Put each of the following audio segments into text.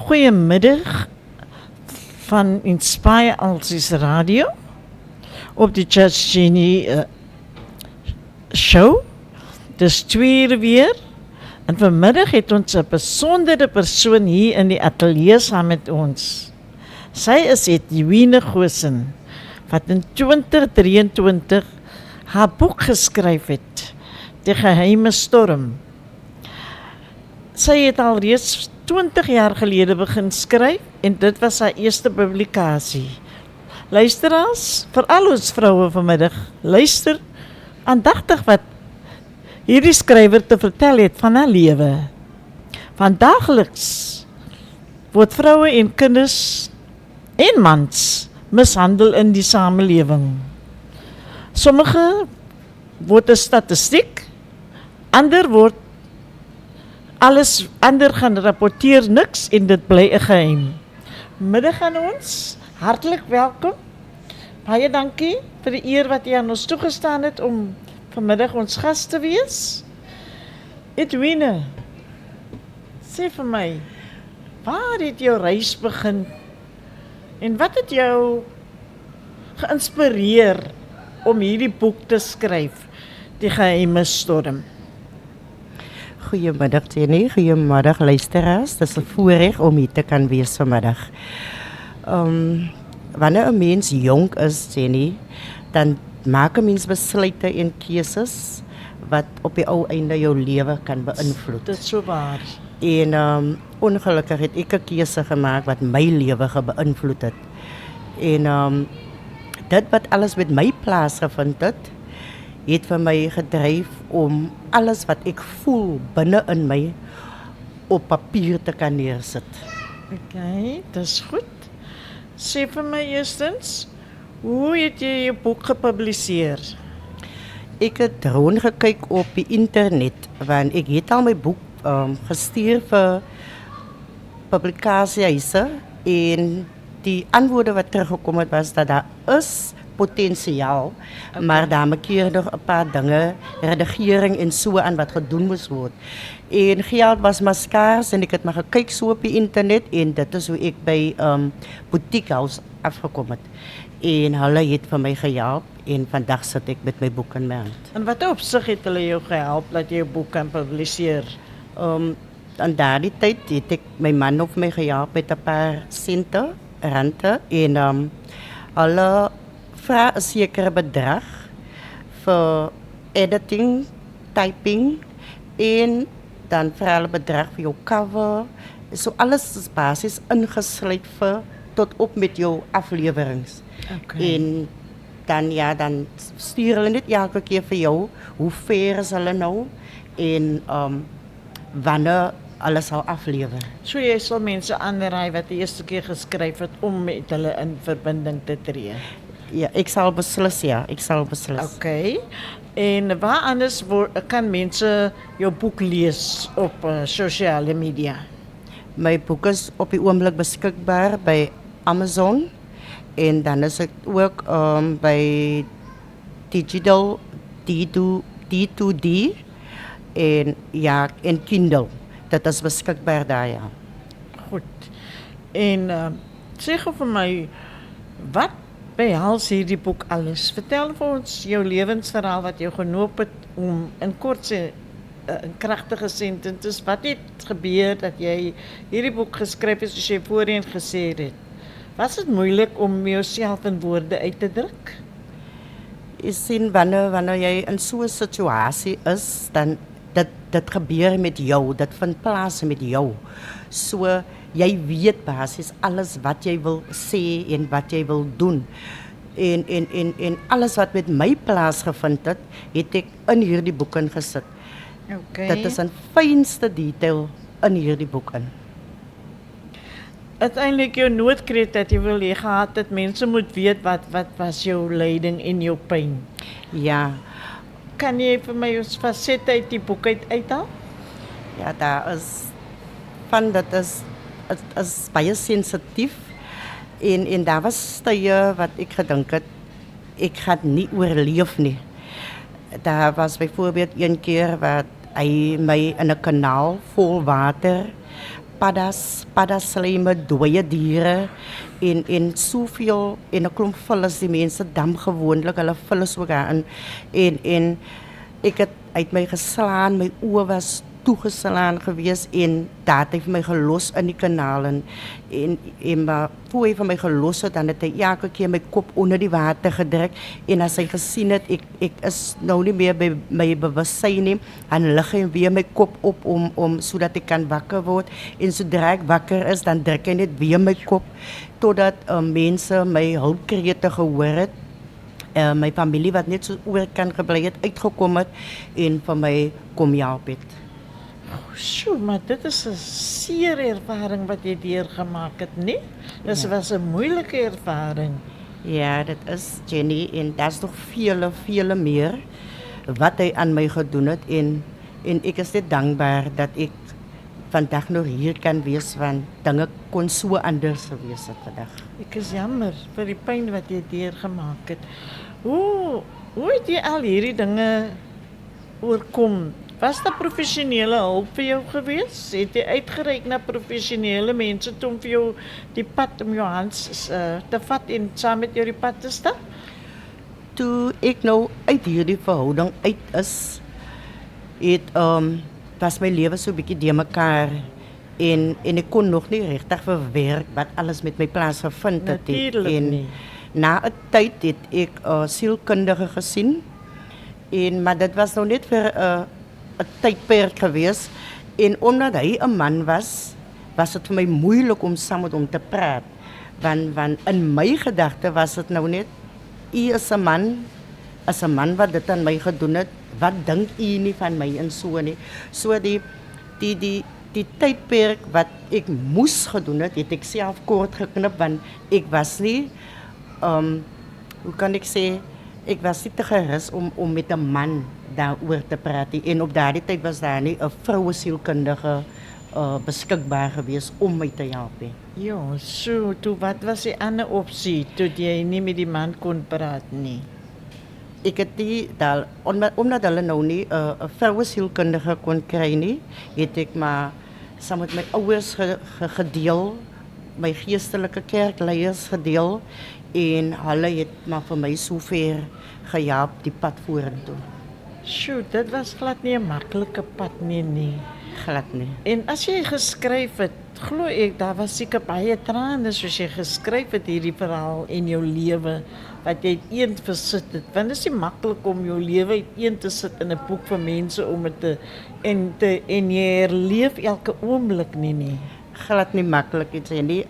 Goeiemiddag van Inspire Alsies Radio op die Judge Jenny show. Dis 2 weer en vanmiddag het ons 'n besondere persoon hier in die ateljee saam met ons. Sy is Edwina Goosen wat in 2023 haar boek geskryf het, Die Geheime Storm. Sy het al reeds 20 jaar gelede begin skryf en dit was haar eerste publikasie. Luisteraars, veral ons vroue vanmiddag, luister aandagtig wat hierdie skrywer te vertel het van haar lewe. Want daagliks word vroue en kinders en mans mishandel in die samelewing. Sommige word 'n statistiek, ander gaan rapporteer niks en dit bly 'n geheim. Middag aan ons, hartlik welkom. Baie dankie vir die eer wat jy aan ons toegestaan het om vanmiddag ons gas te wees. Edwina, sê vir my, waar het jou reis begin en wat het jou geïnspireer om hierdie boek te skryf, Die Geheime Storm? Goeiemiddag Jenny, goeiemiddag luisteraars. Dit is 'n voorreg om hier te kan wees vanmiddag. Wanneer 'n mens jonk is, Jenny, dan maak 'n mens besluite en keuses wat op die ou einde jou lewe kan beïnvloed. Dit is so waar. En ongelukkig het ek 'n keuse gemaak wat my lewe beïnvloed het. En dit wat alles met my plaasgevind het vir my gedryf om alles wat ek voel binne in my op papier te kan neersit. Okay, dis goed. Sê vir my eerstens, hoe het jy jou boek gepubliseer? Ek het rondgekyk op die internet, want ek het al my boek gestuur vir publikasiehuise en die antwoorde wat teruggekom het was dat daar is potensiaal, maar daar maak nog 'n paar dinge, redigering en so aan wat gedoen moes word. En geld was maar skaars en ek het maar gekyk so op die internet en dit is hoe ek by Boutique House afgekom het. En hulle het vir my gehelp en vandag sit ek met my boek in my hand. En wat opsig het hulle jou gehelp dat jy jou boek kan publiseer? Aan daardie tyd het ek my man of my gehelp met 'n paar sente, rente en hulle vra 'n sekere bedrag vir editing, typing en dan vra hulle bedrag vir jou cover. So alles is basies ingesluit vir tot op met jou aflewerings. Okay. En dan stuur hulle net elke keer vir jou hoe ver is hulle nou en wanneer alles sal aflewer. So jy sal mense aanraai wat die eerste keer geskryf het om met hulle in verbinding te tree. Ja, ek sal beslis. Okay. En waar anders kan mense jou boek lees op sosiale media? My boek is op die oomblik beskikbaar by Amazon en dan is ek ook by Digital D2D en Kindle. Dit is beskikbaar daar, ja. Goed. En sê gou vir my, wat behels hierdie boek alles? Vertel vir ons jou lewensverhaal wat jou genoop het om in kortse in kragtige sentences, wat het gebeur dat jy hierdie boek geskryf het soos jy voorheen gesê het? Was dit moeilik om jouself in woorde uit te druk? Jy sien wanneer jy in so 'n situasie is, dan dit gebeur met jou, dit vind plaas met jou. So jy weet basies alles wat jy wil sê en wat jy wil doen. En alles wat met my plaasgevind het ek in hierdie boek ingesit. Okay. Dit is in fynste detail in hierdie boek in. Uiteindelik jou noodkreet dat jy wil hê gehad het mense moet weet wat was jou lyding en jou pyn. Ja. Kan jy vir my ons fasette uit die boek uithaal? Ja, daar is dit is baie sensitief en daar was tye wat ek gedink het ek gaan nie oorleef nie. Daar was byvoorbeeld een keer wat hy my in 'n kanaal vol water paddaslime, dooie diere en soveel en 'n klomp vullis die mense dam gewoonlik hulle vullis ook daarin en ek het uit my geslaan, my oë was toegeslaan gewees en daar het hy vir my gelos in die kanaal en maar voor hy vir my gelos het, dan het hy elke keer my kop onder die water gedruk en as hy gesien het, ek is nou nie meer by my bewussyn nie, dan lig hy weer my kop op om sodat ek kan wakker word en sodra ek wakker is, dan druk hy net weer my kop totdat mense my hulpkrete gehoor het. My familie wat net so oor kan gebly het, uitgekom het en vir my kom help het. Sjoe, maar dit is 'n seer ervaring wat jy deurgemaak het, nie? Dit was 'n moeilike ervaring. Ja, dit is Jenny en daar's nog vele meer wat hy aan my gedoen het en ek is net dankbaar dat ek vandag nog hier kan wees want dinge kon so anders gewees het vandag. Ek is jammer vir die pyn wat jy deurgemaak het. Hoe het jy al hierdie dinge oorkom? Was daar professionele hulp vir jou gewees? Het jy uitgereik na professionele mense om vir jou die pad om jou hands te vat en saam met jou die pad te stap? Toe ek nou uit hierdie verhouding uit is, was my lewe so 'n bietjie de mekaar en ek kon nog nie regtig verwerk wat alles met my plaasgevind het. Natuurlijk nie. Na 'n tyd het ek 'n sielkundige gesien maar dit was nou net vir 'n tydperk gewees en omdat hy 'n man was dit vir my moeilik om saam met hom te praat want in my gedagte was dit nou net u is 'n man wat dit aan my gedoen het, wat dink u nie van my en so nie. So die tydperk wat ek moes gedoen het ek self kort geknip want ek was nie hoe kan ek sê, ek was nie te gerus om met 'n man daaroor te praat nie. En op daardie tyd was daar nie 'n vroue sielkundige beskikbaar gewees om my te help nie. Ja, so, toe wat was die ander opsie toe jy nie met die man kon praat nie? Ek het nie omdat hulle nou nie 'n vroue sielkundige kon kry nie, het ek maar saam met my ouers gedeel, my geestelike kerkleiers gedeel en hulle het maar vir my sover gehelp die pad vorentoe. Sjoe, dit was glad nie 'n maklike pad nie. Glad nie. En as jy geskryf het, glo ek daar was seker baie trane soos jy geskryf het hierdie verhaal en jou lewe wat jy uiteen versit het. Want dit is nie maklik om jou lewe uiteen te sit in 'n boek vir mense om dit en jy herleef elke oomblik nie. Glad nie maklik iets nie.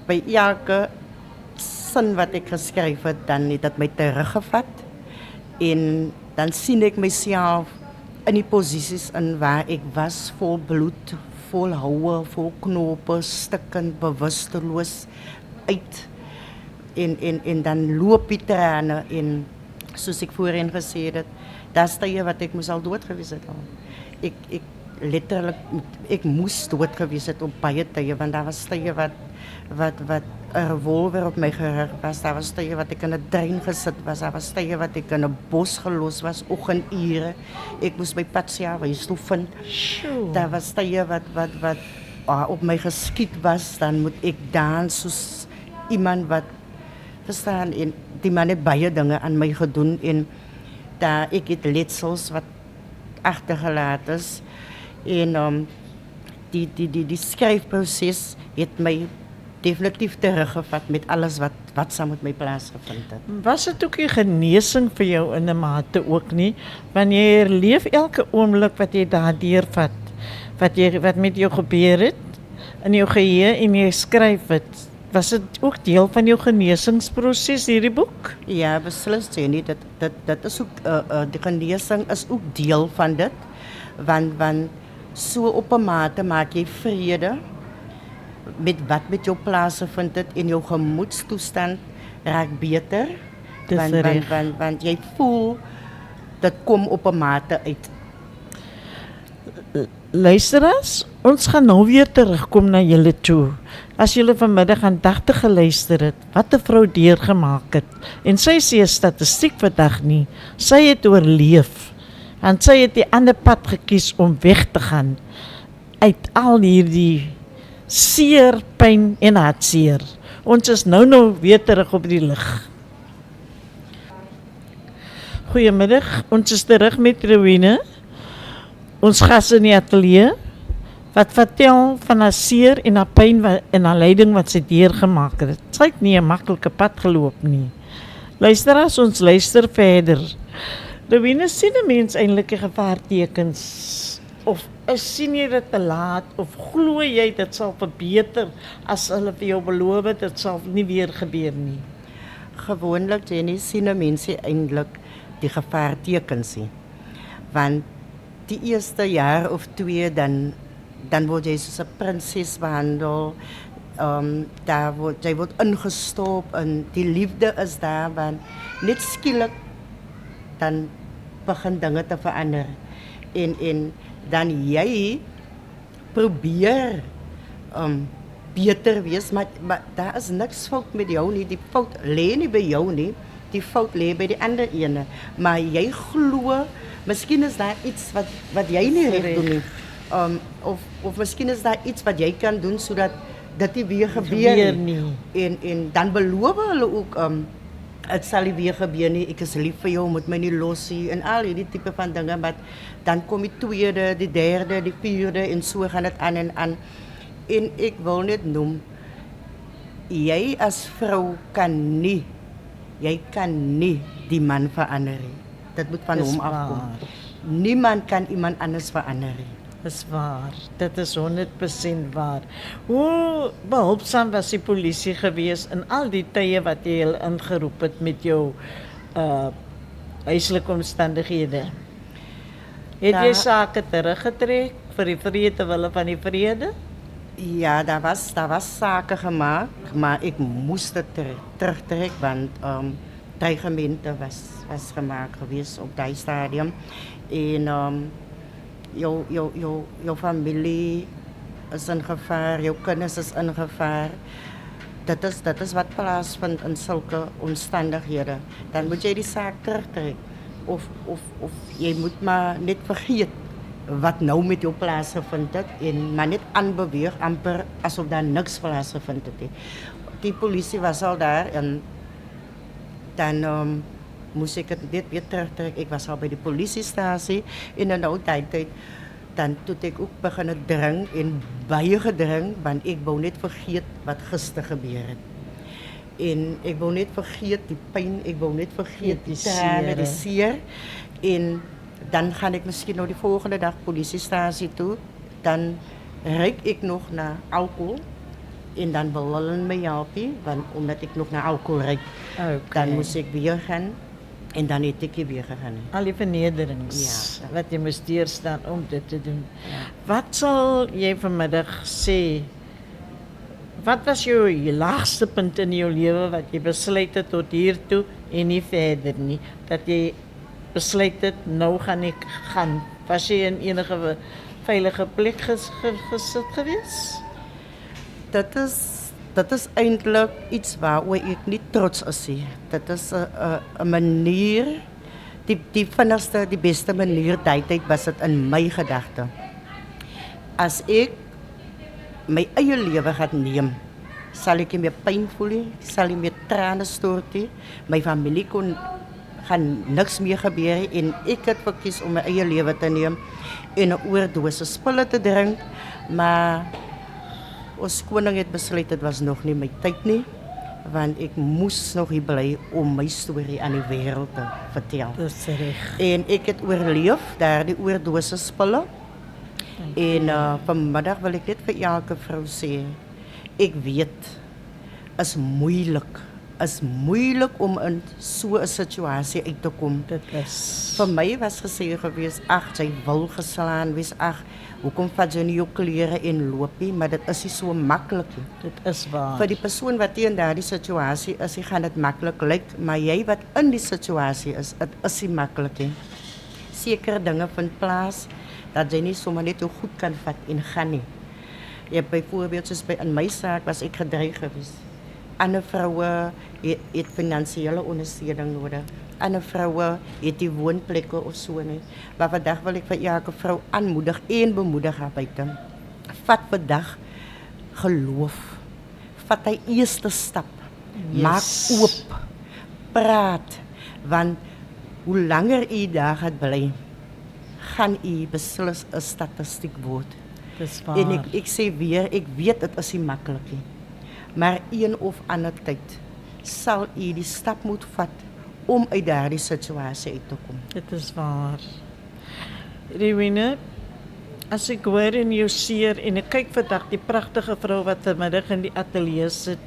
By elke sin wat ek geskryf het, dan het dit my teruggevat en dan sien ek myself in die posisies in waar ek was, vol bloed, vol houe, vol knope, stikkend, bewusteloos uit en dan loop die trane en soos ek voorheen gesê het, daar's tye wat ek moes al dood gewees het al. Ek letterlik ek moes dood gewees het op baie tye want daar was tye wat 'n revolver op my gerig was, daar was tye wat ek in 'n trein gesit was, daar was tye wat ek in 'n bos gelos was, oggendure. Ek moes my pad self huis toe vind. Sjoe. Daar was tye wat op my geskiet was, dan moet ek dans soos iemand wat verstaan en die man het baie dinge aan my gedoen en daar ek het letsels wat agtergelaat is en die skryfproses het my definitief teruggevat met alles wat saam met my plaasgevind het. Was dit ook 'n genesing vir jou in 'n mate ook nie? Want jy herleef elke oomblik wat jy daardeur vat, wat met jou gebeur het in jou geheue en jy skryf dit. Was dit ook deel van jou genesingsproses hierdie boek? Ja, beslis Jenny, dit is ook die genesing is ook deel van dit want so op 'n mate maak jy vrede met wat met jou plaasgevind het en jou gemoedstoestand raak beter want jy voel dit kom op 'n mate uit. Luisteraars, ons gaan nou weer terugkom na julle toe. As julle vanmiddag aandagtig geluister het, wat 'n vrou deurgemaak het. En sy sê 'n statistiek vandag nie. Sy het oorleef. En sy het die ander pad gekies om weg te gaan. uit al hierdie seer, pyn en hartseer. Ons is nou weer terug op die lig. Goeiemiddag, ons is terug met Rowena, ons gas in die ateljee, wat vertel van haar seer en haar pyn en haar lyding wat sy deurgemaak het. Sy het nie 'n maklike pad geloop nie. Luister as ons luister verder. Rowena, sien 'n mens eintlik die gevaartekens? Of sien jy dit te laat? Of glo jy dit sal verbeter as hulle vir jou beloof het, dit sal nie weer gebeur nie? Gewoonlik, Jenny, sien 'n mens eintlik die gevaartekens nie. Want die eerste jaar of 2 dan word jy soos 'n prinses behandel. Jy word ingestop en die liefde is daar, want net skielik dan begin dinge te verander. En dan jy probeer beter wees, maar daar is niks fout met jou nie. Die fout lê nie by jou nie. Die fout lê by die ander ene. Maar jy glo, miskien is daar iets wat jy nie reg doen nie. Of miskien is daar iets wat jy kan doen sodat dit nie weer gebeur nie. En dan beloof hulle ook het sal nie weer gebeur nie. Ek is lief vir jou, moet my nie los nie en al hierdie tipe van dinge, maar dan kom die tweede, die derde, die vierde en so gaan dit aan en aan. En ek wil net noem, jy as vrou kan nie die man verander nie. Dit moet van hom afkom. Niemand kan iemand anders verander nie. Dis waar, dit is 100% waar. Hoe behulpsaam was die polisie gewees in al die tye wat jy hulle ingeroep het met jou huislike omstandighede? Het jy sake teruggetrek vir die vrede wille van die vrede? Ja, daar was sake gemaak, maar ek moes dit terugtrek want dreigemente was gemaak gewees op daai stadium. En jou familie is in gevaar, jou kinders is in gevaar. Dit is wat plaasvind in sulke omstandighede. Dan moet jy die saak terugtrek. Of jy moet maar net vergeet wat nou met jou plaasgevind het en maar net aanbeweeg amper asof daar niks plaasgevind het nie. Die polisie was al daar en dan moes ek dit weer terugtrek. Ek was al by die polisiestasie en in nou tyd dan toe ek ook begin dring en baie gedring want ek wou net vergeet wat gister gebeur het. En ek wou net vergeet die pyn, ek wou net vergeet die trane, die seer. En dan gaan ek miskien nou die volgende dag polisiestasie toe, dan ruik ek nog na alcohol en dan wil hulle my help, want omdat ek nog na alcohol ruik, dan moes ek weer gaan en dan het ek weer gegaan. Al die vernederings wat jy moes deurstaan om dit te doen. Ja. Wat sal jy vanmiddag sê? Wat was jou laagste punt in jou lewe wat jy besluit het tot hier toe en nie verder nie? Dat jy besluit het, nou gaan ek gaan. Was jy in enige veilige plek gesit gewees? Dit is eintlik iets waaroor ek nie trots is nie. Dit is 'n manier, die vinnigste, die beste manier tyd was dit in my gedagte. As ek my eie lewe gaan neem, sal ek nie meer pyn voel nie, sal nie meer trane stort nie, my familie gaan niks meer gebeur nie, en ek het verkies om my eie lewe te neem en 'n oordosis pille te drink, maar ons koning het besluit dit was nog nie my tyd nie, want ek moes nog hier bly om my storie aan die wêreld te vertel. Dis reg. En ek het oorleef daardie oordosis pille. En vanmiddag wil ek net vir elke vrou sê, ek weet, is moeilik om in so 'n situasie uit te kom. Dit is. Vir my was gesê gewees, ag, sy wil geslaan wees, ag, hoekom vat jy nie jou klere en loop nie, maar dit is nie so maklik nie. Dit is waar. Vir die persoon wat in daardie situasie is, gaan dit maklik lyk, maar jy wat in die situasie is, dit is nie maklik nie. Sekere dinge vind plaas dat jy nie sommer net jou goed kan vat en gaan nie. Jy byvoorbeeld soos in my saak was ek gedreig gewees. Ander vroue het finansiële ondersteuning nodig. Ander vroue het die woonplekke of so nie. Maar vandag wil ek vir elke vrou aanmoedig en bemoedig haar buite. vat vandag geloof. Vat hy eerste stap. Yes. Maak oop. Praat. Want hoe langer u daar gaat bly, gaan u beslis 'n statistiek word. Dis waar. En ek sê weer, ek weet dit is nie maklik nie. Maar een of ander tyd sal u die stap moet vat om uit daardie situasie uit te kom. Dit is waar. Rowena, as ek hoor en jou seer en ek kyk vandag die pragtige vrou wat vanmiddag in die ateljee sit,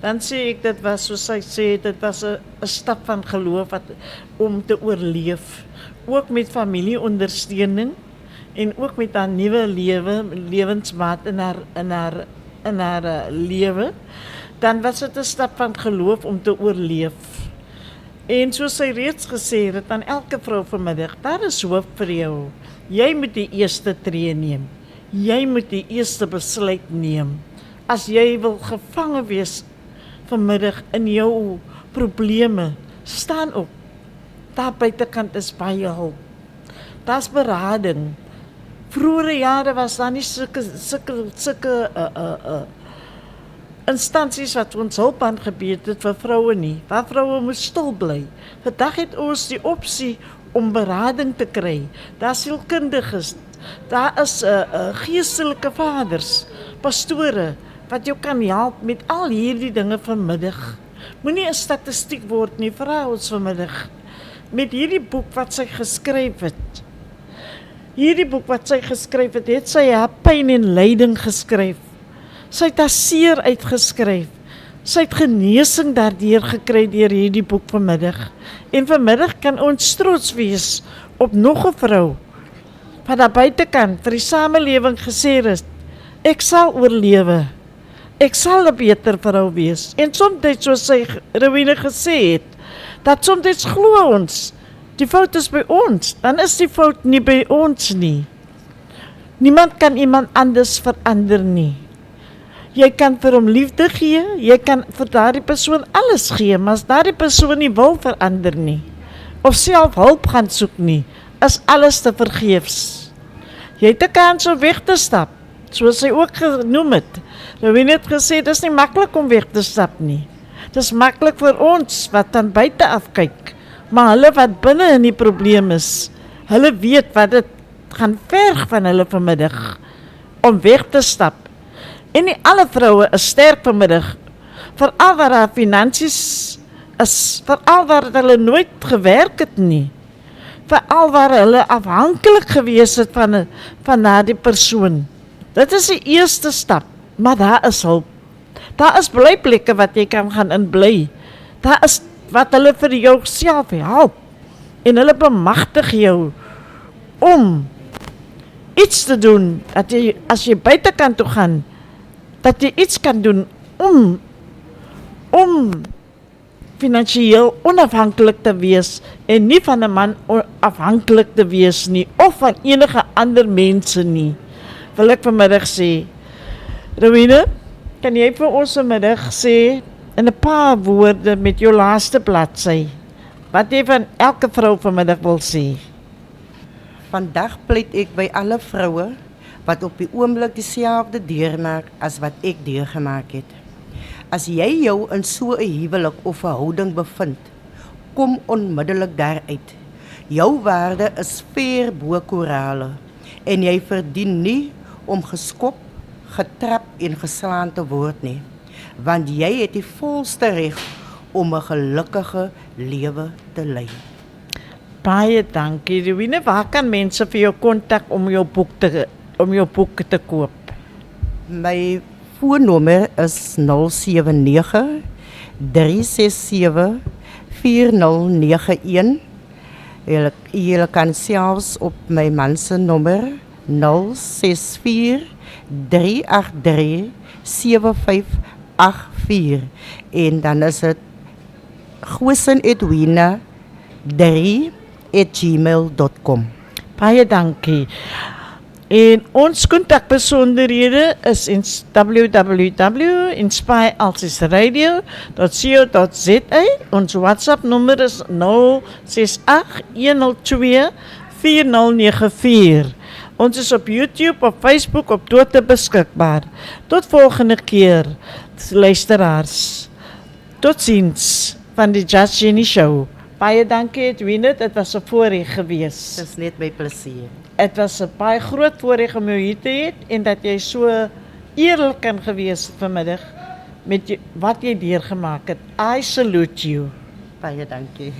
dan sê ek dit was soos sy sê, dit was 'n stap van geloof om te oorleef, ook met familieondersteuning en ook met haar nuwe lewensmaat in haar lewe. Dan was dit 'n stap van geloof om te oorleef. En soos sy reeds gesê het aan elke vrou vanmiddag, daar is hoop vir jou. Jy moet die eerste tree neem. Jy moet die eerste besluit neem. As jy wil gevange wees vanmiddag in jou probleme, staan op. Daar buitekant is baie hulp. Daar's berading. Vroegere jare was daar nie sulke instansies wat ons hulp aangebied het vir vroue nie, waar vroue moes stil bly. Vandag het ons die opsie om berading te kry. Daar is sielkundiges, daar is geestelike vaders, pastore, wat jou kan help met al hierdie dinge vanmiddag. Moenie 'n statistiek word nie, vra ons vanmiddag. Met hierdie boek wat sy geskryf het, het sy haar pyn en lyding geskryf. Sy het haar seer uitgeskryf. Sy het genesing daardeur gekry deur hierdie boek vanmiddag. En vanmiddag kan ons trots wees op nog 'n vrou wat daar buitekant vir die samelewing gesê het, ek sal oorlewe. Ek sal 'n beter vrou wees. En soms, soos sy Rowena gesê het, dat soms glo ons, die fout is by ons, dan is die fout nie by ons nie. Niemand kan iemand anders verander nie. Jy kan vir hom liefde gee, jy kan vir daardie persoon alles gee, maar as daardie persoon nie wil verander nie, of self hulp gaan soek nie, is alles te vergeefs. Jy het 'n kans om weg te stap, soos sy ook genoem het. Rowena het gesê, dis nie maklik om weg te stap nie. Dis maklik vir ons wat aan buite afkyk, maar hulle wat binne in die probleem is, hulle weet wat dit gaan verg van hulle vanmiddag, om weg te stap. En nie alle vroue is sterk vanmiddag, veral waar haar finansies is, veral waar hulle nooit gewerk het nie, veral waar hulle afhanklik gewees het van daardie persoon. Dit is die eerste stap, maar daar is hulp. Daar is blyplekke wat jy kan gaan in bly. Daar is wat hulle vir jou self help, en hulle bemagtig jou om iets te doen, dat jy, as jy buitekant toe gaan, dat jy iets kan doen om finansiëel onafhanklik te wees en nie van 'n man afhanklik te wees nie of van enige ander mense nie. Wil ek vanmiddag sê, Rowena, kan jy vir ons vanmiddag sê in 'n paar woorde met jou laaste bladsy wat jy van elke vrou vanmiddag wil sê? Vandag pleit ek by alle vroue wat op die oomblik dieselfde deurmaak as wat ek deurgemaak het. As jy jou in so 'n huwelik of verhouding bevind, kom onmiddellik daaruit. Jou waarde is ver bo korale en jy verdien nie om geskop, getrap en geslaan te word nie, want jy het die volste reg om 'n gelukkige lewe te lei. Baie dankie, Rowena. Waar kan mense vir jou kontak om jou boek te koop? My foonnommer is 079 367 4091. Jy kan selfs op my man se nommer 064 383 7584 en dan is dit goosenedwina3@gmail.com. Baie dankie. En ons kontakbesonderhede is in www.inspirealsisradio.co.za. Ons WhatsApp nommer is 068 102 4094. Ons is op YouTube, op Facebook, op Twitter beskikbaar. Tot volgende keer, luisteraars. Totsiens van die Just Jenny Show. Baie dankie Edwina, dit was 'n voorreg geweest. Dit is net my plesier. Dit was 'n baie groot voorreg om jou hier te hê en dat jy so eerlik kan gewees het vanmiddag met wat jy deurgemaak het. I salute you. Baie dankie.